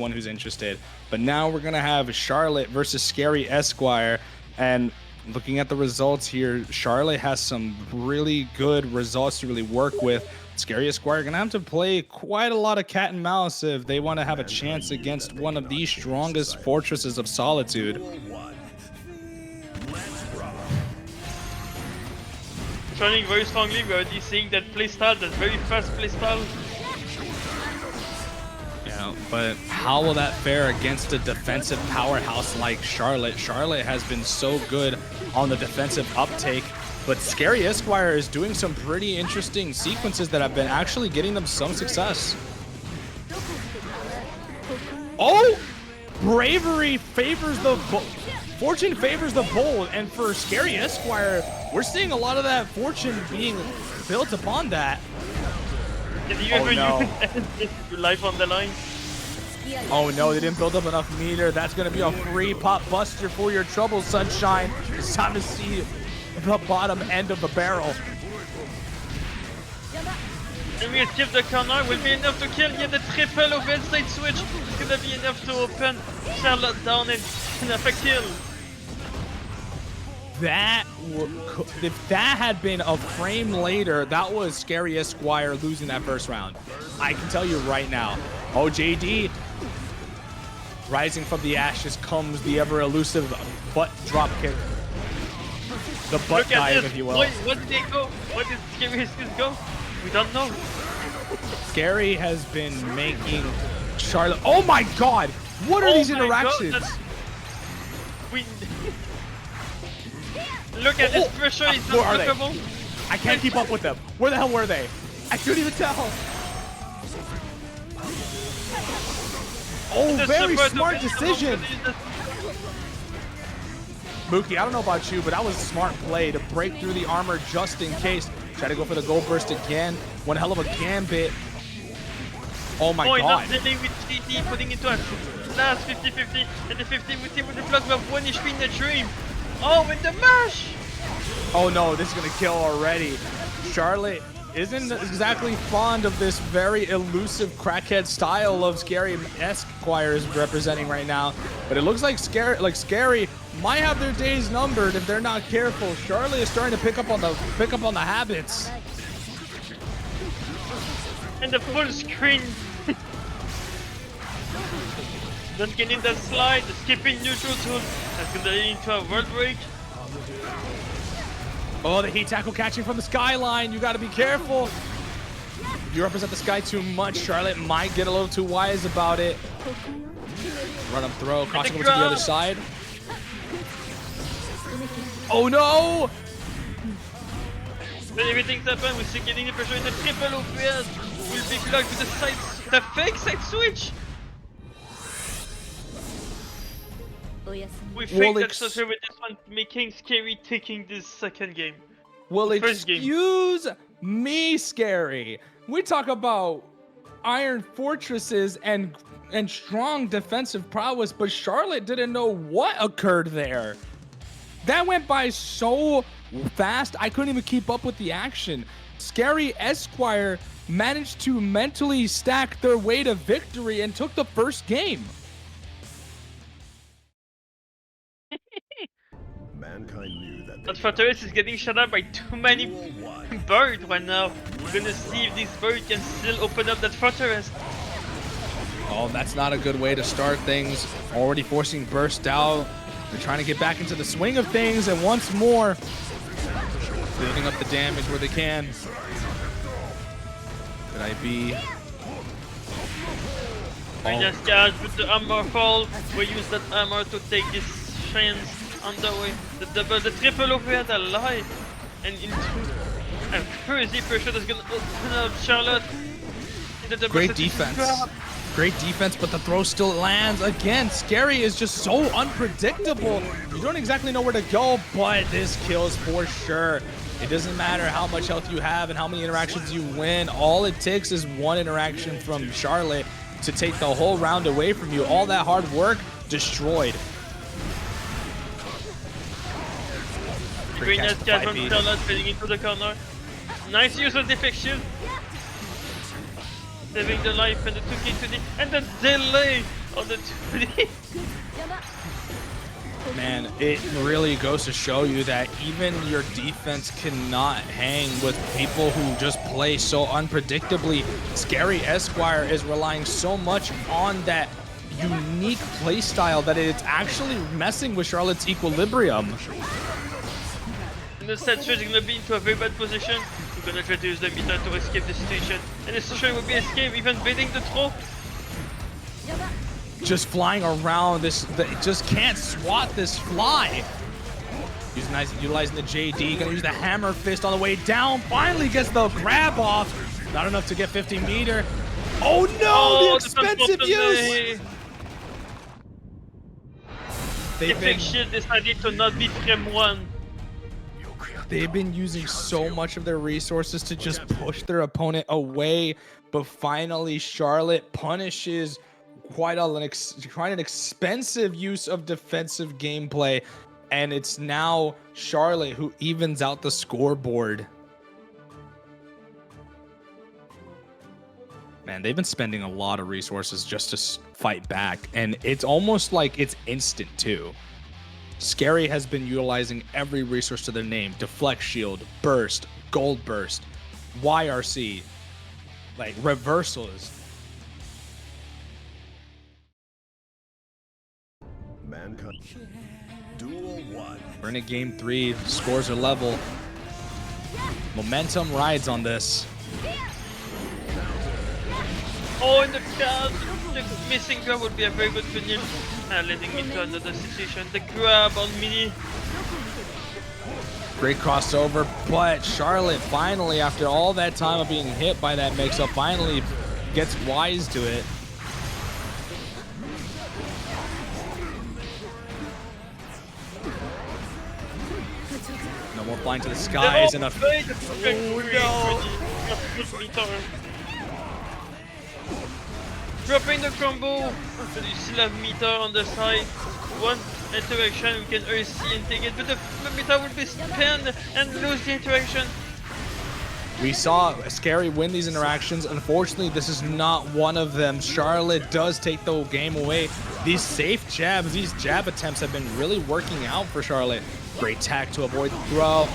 one who's interested. But now we're gonna have Charlotte versus ScaryEsquire, and looking at the results here, Charlotte has some really good results to really work with. ScaryEsquire gonna have to play quite a lot of cat and mouse if they want to have a chance against one of the strongest fortresses of Solitude. Training very strongly, we're already seeing that playstyle, that very fast playstyle. Yeah, but how will that fare against a defensive powerhouse like Charlotte? Charlotte has been so good on the defensive uptake, but ScaryEsquire is doing some pretty interesting sequences that have been actually getting them some success. Oh! Bravery favors the fortune favors the bold, and for ScaryEsquire, we're seeing a lot of that fortune being built upon that. Did you ever use your life on the line? Oh no, they didn't build up enough meter. That's gonna be a free pop buster for your trouble, Sunshine. It's time to see the bottom end of the barrel. And we skip the corner, will be enough to kill. Get the triple overhead side switch. It's gonna be enough to open Charlotte down and enough a kill. That if that had been a frame later, that was ScaryEsquire losing that first round. I can tell you right now. Oh, JD. Rising from the ashes comes the ever elusive butt drop kick. The butt dive, if you will. What did they go? What did ScaryEsquire go? We don't know. Scary has been making Charlotte. Oh my God! What are these interactions? Look at this pressure. It's unstoppable. I can't keep up with them. Where the hell were they? I couldn't even tell. Oh, very smart decision. Mookie, I don't know about you, but that was a smart play to break through the armor just in case. Try to go for the gold burst again. One hell of a gambit. Oh my God. Not dealing with 3D, putting into a last 50-50, and the 50 with the plus we have 1 HP in the dream. Oh, with the mash! Oh no, this is gonna kill already. Charlotte isn't exactly fond of this very elusive crackhead style of ScaryEsquire is representing right now, but it looks like Scary might have their days numbered if they're not careful. Charlotte is starting to pick up on the habits. And the full screen. Don't get in that slide, skipping neutral tool. That's gonna lead into a world break. Oh, the heat tackle catching from the skyline. You gotta be careful. If you represent the sky too much, Charlotte might get a little too wise about it. Run up throw, crossing over to the other side. Oh no! But everything's happened, we're still getting the pressure in the triple OPS. Will be blocked with the side, the fake side switch. We think that's social with this one, making Scary taking this second game. Well, excuse me, Scary. We talk about iron fortresses and strong defensive prowess, but Charlotte didn't know what occurred there. That went by so fast, I couldn't even keep up with the action. ScaryEsquire managed to mentally stack their way to victory and took the first game. Mankind knew that fortress is getting shut out by too many birds right now. We're gonna see if this bird can still open up that fortress. Oh, that's not a good way to start things. Already forcing burst out. They're trying to get back into the swing of things, and once more, building up the damage where they can. Could I be? And just guys with the armor fall, we use that armor to take this chance on the way. The triple overhead alive, and into a crazy pressure that's gonna open up Charlotte. Great defense. Great defense, but the throw still lands. Again, Scary is just so unpredictable. You don't exactly know where to go, but this kills for sure. It doesn't matter how much health you have and how many interactions you win. All it takes is one interaction from Charlotte to take the whole round away from you. All that hard work destroyed. Green has got from Charlotte fitting into the corner. Nice use of defection. Saving the life and the 2K to the and the delay on the 2D. Man, it really goes to show you that even your defense cannot hang with people who just play so unpredictably. ScaryEsquire is relying so much on that unique play style that it's actually messing with Charlotte's equilibrium. And the set is gonna be into a very bad position. We're gonna try to use the meter to escape the situation. And the situation will be escape, even baiting the throw. Just flying around this, just can't swat this fly. Utilizing the JD, gonna use the hammer fist on the way down. Finally gets the grab off. Not enough to get 50 meter. Oh no, the expensive use. Epic Shield decided to not beat Frame 1. They've been using so much of their resources to just push their opponent away, but finally Charlotte punishes quite an expensive use of defensive gameplay, and it's now Charlotte who evens out the scoreboard. Man, they've been spending a lot of resources just to fight back, and it's almost like it's instant too. Scary has been utilizing every resource to their name: deflect shield, burst, gold burst, YRC, like reversals. Mankind. Duel 1. We're in a game 3. Scores are level. Momentum rides on this. Oh, in the crowd, the missing grab would be a very good finish. Leading into another situation. The grab on Mini. Great crossover, but Charlotte finally, after all that time of being hit by that mix-up, finally gets wise to it. No more flying to the skies and a... Dropping the combo, so you still have meter on the side. One interaction we can see and take it, but the meter will be spent and lose the interaction. We saw Scary win these interactions. Unfortunately, this is not one of them. Charlotte does take the game away. These safe jabs, these jab attempts have been really working out for Charlotte. Great tack to avoid the throw.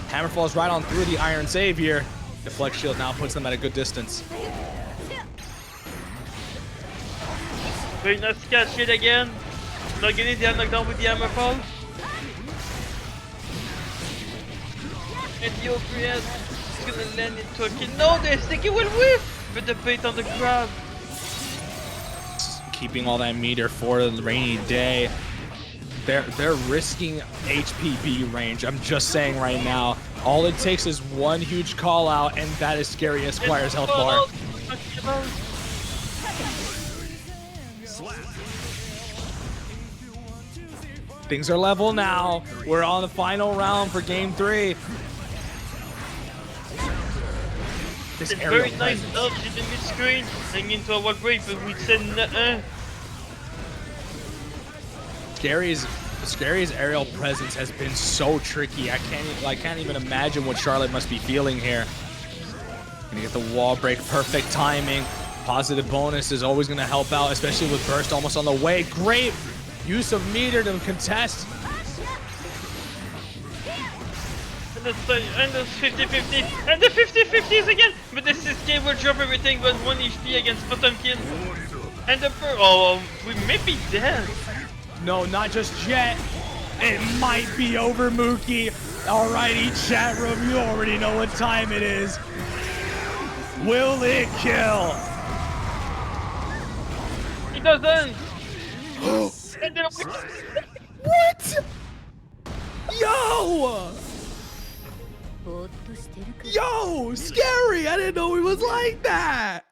Hammer falls right on through the iron save here. Deflect shield now puts them at a good distance. Very nice catch hit again. Not getting the knockdown with the hammer fall. And the OPS is gonna land into a kill. No, the sticky will whiff! With the bait on the grab. Keeping all that meter for the rainy day. They're risking HPB range. I'm just saying right now. All it takes is one huge call out, and that is ScaryEsquire's health bar. Things are level now. We're on the final round for game 3. This it's very nice dodge in the mid-screen, hanging into a wall break, but we said nuh-uh. Scary's aerial presence has been so tricky. I can't even imagine what Charlotte must be feeling here. Gonna get the wall break, perfect timing. Positive bonus is always gonna help out, especially with burst almost on the way. Great use of meter to contest. And the 50-50, and the 50-50s again! But this game will drop everything but 1 HP against Potemkin. And the we may be dead. No, not just yet. It might be over, Mookie. Alrighty, chat room, you already know what time it is. Will it kill? It doesn't! And then what? Yo! Yo, Scary! I didn't know he was like that!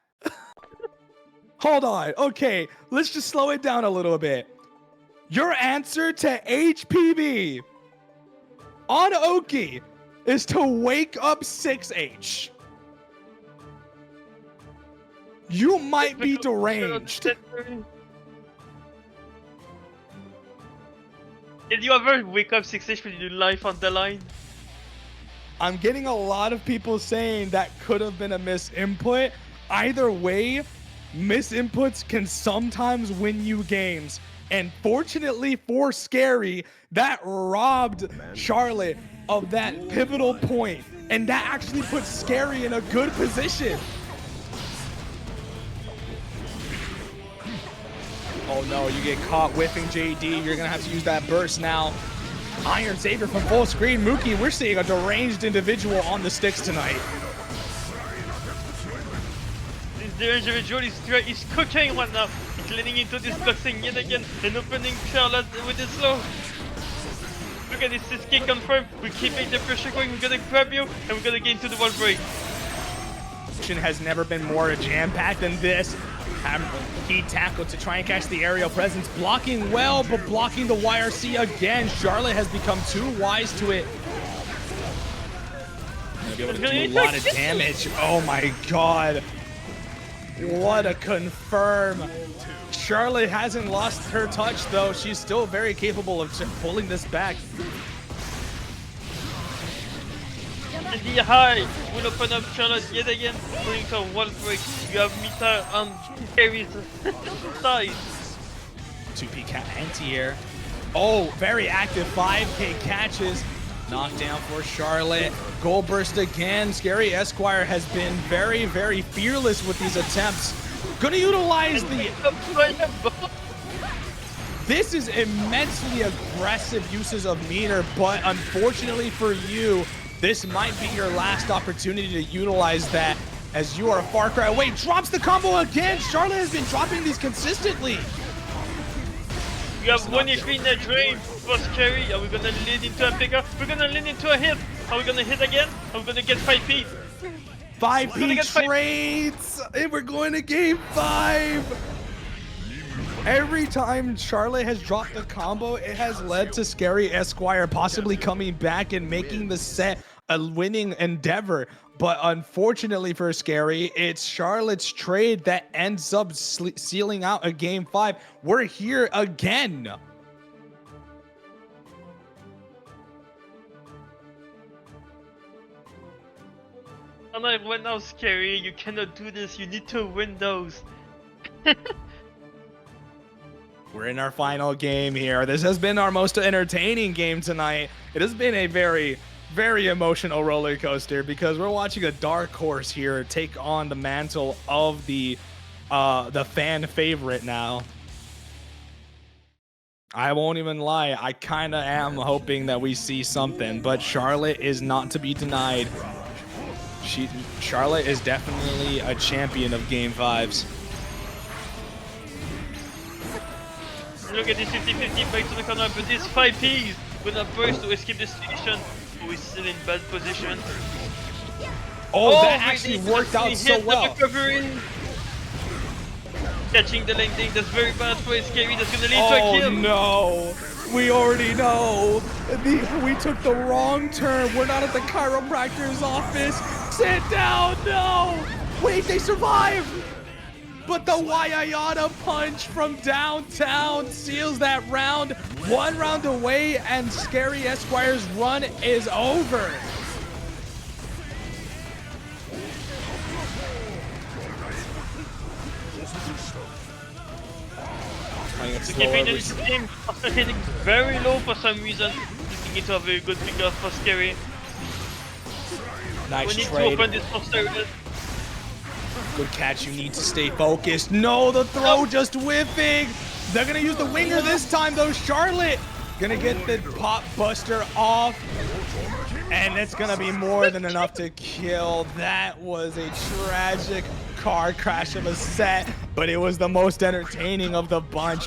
Hold on, okay, let's just slow it down a little bit. Your answer to HPB on Oki is to wake up 6H. You might be deranged. Did you ever wake up 6H with your life on the line? I'm getting a lot of people saying that could have been a misinput. Either way, misinputs can sometimes win you games. And fortunately for Scary, that robbed Charlotte of that pivotal point. And that actually puts Scary in a good position. Oh no, you get caught whiffing JD. You're gonna have to use that burst now. Iron Saber from full screen. Mookie, we're seeing a deranged individual on the sticks tonight. This deranged individual is cooking right now. He's leaning into this boxing yet again and opening Charlotte with his slow. Look at this kick confirmed. We're keeping the pressure going. We're gonna grab you and we're gonna get into the wall break. Has never been more jam-packed than this. Key tackle to try and catch the aerial presence. Blocking well, but blocking the YRC again. Charlotte has become too wise to it. Gonna be able to do a lot of damage. Oh my god. What a confirm. Charlotte hasn't lost her touch though. She's still very capable of pulling this back. And the high will open up Charlotte yet again, going to a wall break. You have Mita on Scary's side. 2P anti-air. Oh, very active 5K catches. Knockdown for Charlotte. Goal burst again. ScaryEsquire has been very, very fearless with these attempts. Gonna utilize the... This is immensely aggressive uses of meter, but unfortunately for you, this might be your last opportunity to utilize that, as you are a far cry away. Drops the combo again. Charlotte has been dropping these consistently. You have 1 HP in that drain for Scary. Are we gonna lead into a pickup? We're gonna lead into a hit. Are we gonna hit again? Are we gonna get 5P? 5P trades, and we're going to game 5. Every time Charlotte has dropped a combo, it has led to ScaryEsquire possibly coming back and making the set a winning endeavor. But unfortunately for Scary, it's Charlotte's trade that ends up sealing out a game 5. We're here again. I'm like, right now, Scary, you cannot do this. You need to win those. We're in our final game here. This has been our most entertaining game tonight. It has been a very, very emotional roller coaster because we're watching a dark horse here take on the mantle of the fan favorite now. I won't even lie, I kind of am hoping that we see something, but Charlotte is not to be denied. Charlotte is definitely a champion of game 5s. Look at this 50-50 back to the corner, but this 5Ps gonna burst to escape the situation. Who is still in bad position. Oh, that actually worked out so well. Catching the landing, that's very bad for Scary. That's gonna lead to a kill. Oh no, we already know. We took the wrong turn. We're not at the chiropractor's office. Sit down, no. Wait, they survived. But the Wayayana punch from downtown seals that round. 1 round away, and ScaryEsquire's run is over. Keeping this game after hitting very low for some reason. Looking into a very good pickup for Scary. Nice we need trade. to open this poster. Good catch, you need to stay focused. No, the throw just whiffing. They're gonna use the winger this time though. Charlotte gonna get the pop buster off. And it's gonna be more than enough to kill. That was a tragic car crash of a set, but it was the most entertaining of the bunch.